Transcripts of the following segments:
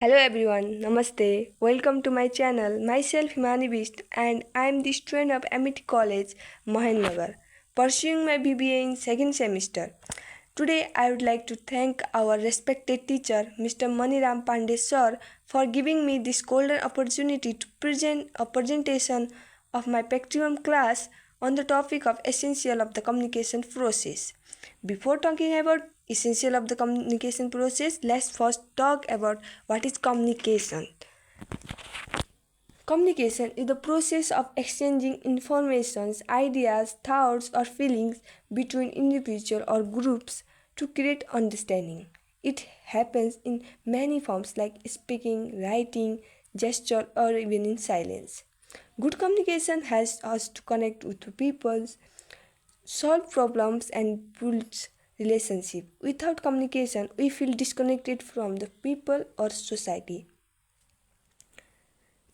Hello everyone, Namaste. Welcome to my channel. Myself Himani Bist and I am the student of Amity College, Mahennagar, pursuing my BBA in second semester. Today I would like to thank our respected teacher, Mr. Maniram Pandey sir, for giving me this golden opportunity to present a presentation of my Pectrium class on the topic of essential of the communication process. Before talking about essential of the communication process, let's first talk about what is communication. Communication is the process of exchanging informations, ideas, thoughts, or feelings between individuals or groups to create understanding. It happens in many forms like speaking, writing, gesture, or even in silence. Good communication helps us to connect with people, solve problems, and build relationship. Without communication, we feel disconnected from the people or society.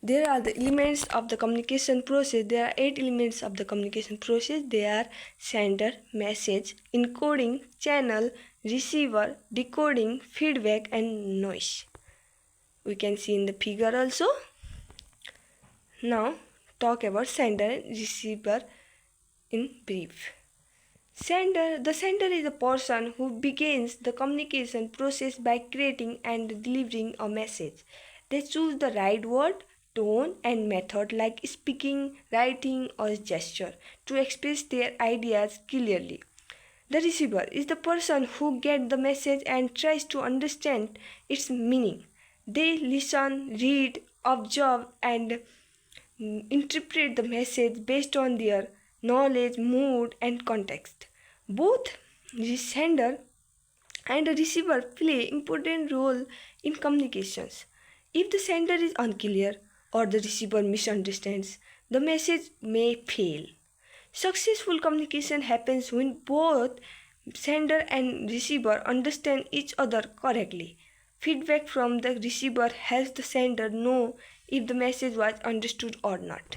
There are the elements of the communication process. There are 8 elements of the communication process. They are sender, message, encoding, channel, receiver, decoding, feedback, and noise. We can see in the figure also. Now talk about sender and receiver in brief. The sender is a person who begins the communication process by creating and delivering a message. They choose the right word, tone, and method like speaking, writing, or gesture to express their ideas clearly. The receiver is the person who gets the message and tries to understand its meaning. They listen, read, observe, and interpret the message based on their knowledge, mood, and context. Both the sender and the receiver play important role in communications. If the sender is unclear or the receiver misunderstands, the message may fail. Successful communication happens when both sender and receiver understand each other correctly. Feedback from the receiver helps the sender know if the message was understood or not.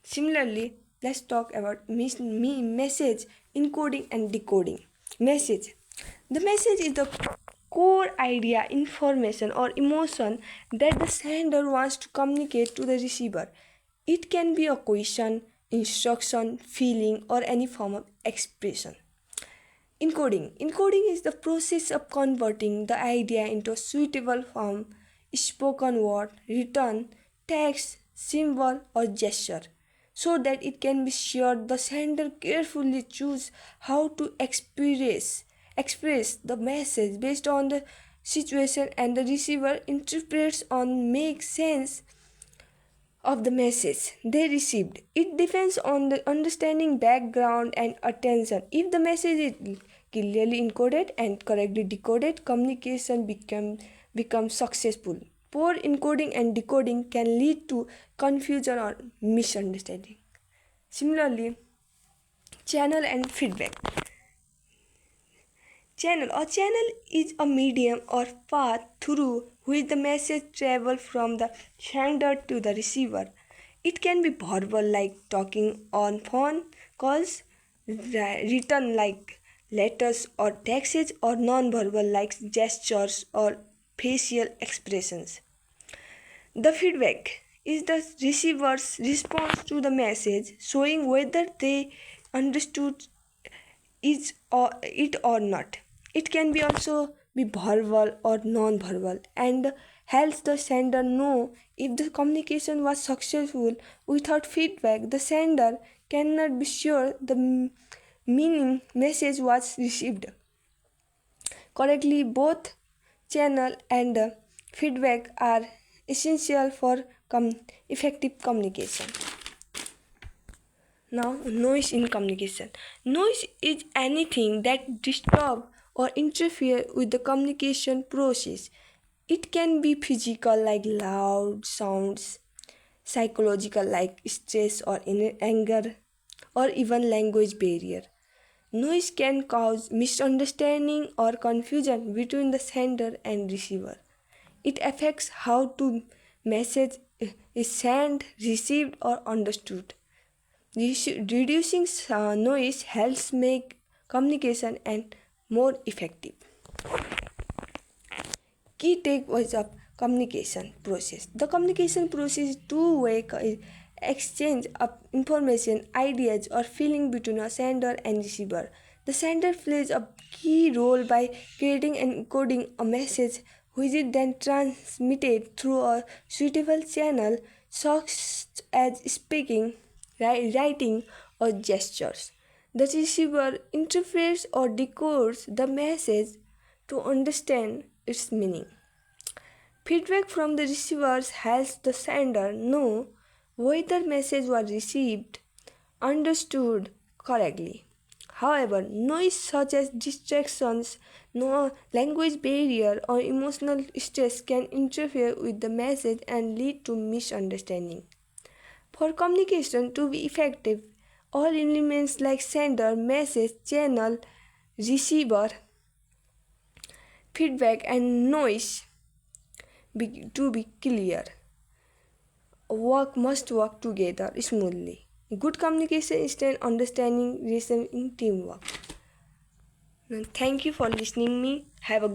Similarly, let's talk about message encoding and decoding. Message. The message is the core idea, information, or emotion that the sender wants to communicate to the receiver. It can be a question, instruction, feeling, or any form of expression. Encoding. Encoding is the process of converting the idea into a suitable form, spoken word, written, text, symbol, or gesture, so that it can be shared. The sender carefully choose how to express the message based on the situation, and the receiver interprets and makes sense of the message they received. It depends on the understanding, background, and attention. If the message is clearly encoded and correctly decoded, communication becomes successful. Poor encoding and decoding can lead to confusion or misunderstanding. Similarly, channel and feedback. A channel is a medium or path through which the message travels from the sender to the receiver. It can be verbal, like talking on phone calls, written like letters or texts, or non-verbal like gestures or facial expressions. The feedback is the receiver's response to the message, showing whether they understood it or not. It can be also be verbal or non-verbal and helps the sender know if the communication was successful. Without feedback, the sender cannot be sure the meaning message was received correctly. Both channel and feedback are essential for effective communication. Now, noise in communication. Noise is anything that disturbs or interferes with the communication process. It can be physical, like loud sounds, psychological, like stress or anger, or even language barrier. Noise can cause misunderstanding or confusion between the sender and receiver. It affects how to message is sent, received, or understood. Reducing noise helps make communication and more effective. key takeaways of communication process. The communication process is two-way exchange of information, ideas, or feeling between a sender and receiver. The sender plays a key role by creating and encoding a message which is then transmitted through a suitable channel such as speaking, writing, or gestures. The receiver interprets or decodes the message to understand its meaning. Feedback from the receivers helps the sender know whether message was received, understood correctly. However, noise such as distractions, no language barrier, or emotional stress can interfere with the message and lead to misunderstanding. For communication to be effective, all elements like sender, message, channel, receiver, feedback, and noise to be clear. Work must work together smoothly. Good communication is an understanding, reason in teamwork. Thank you for listening me. Have a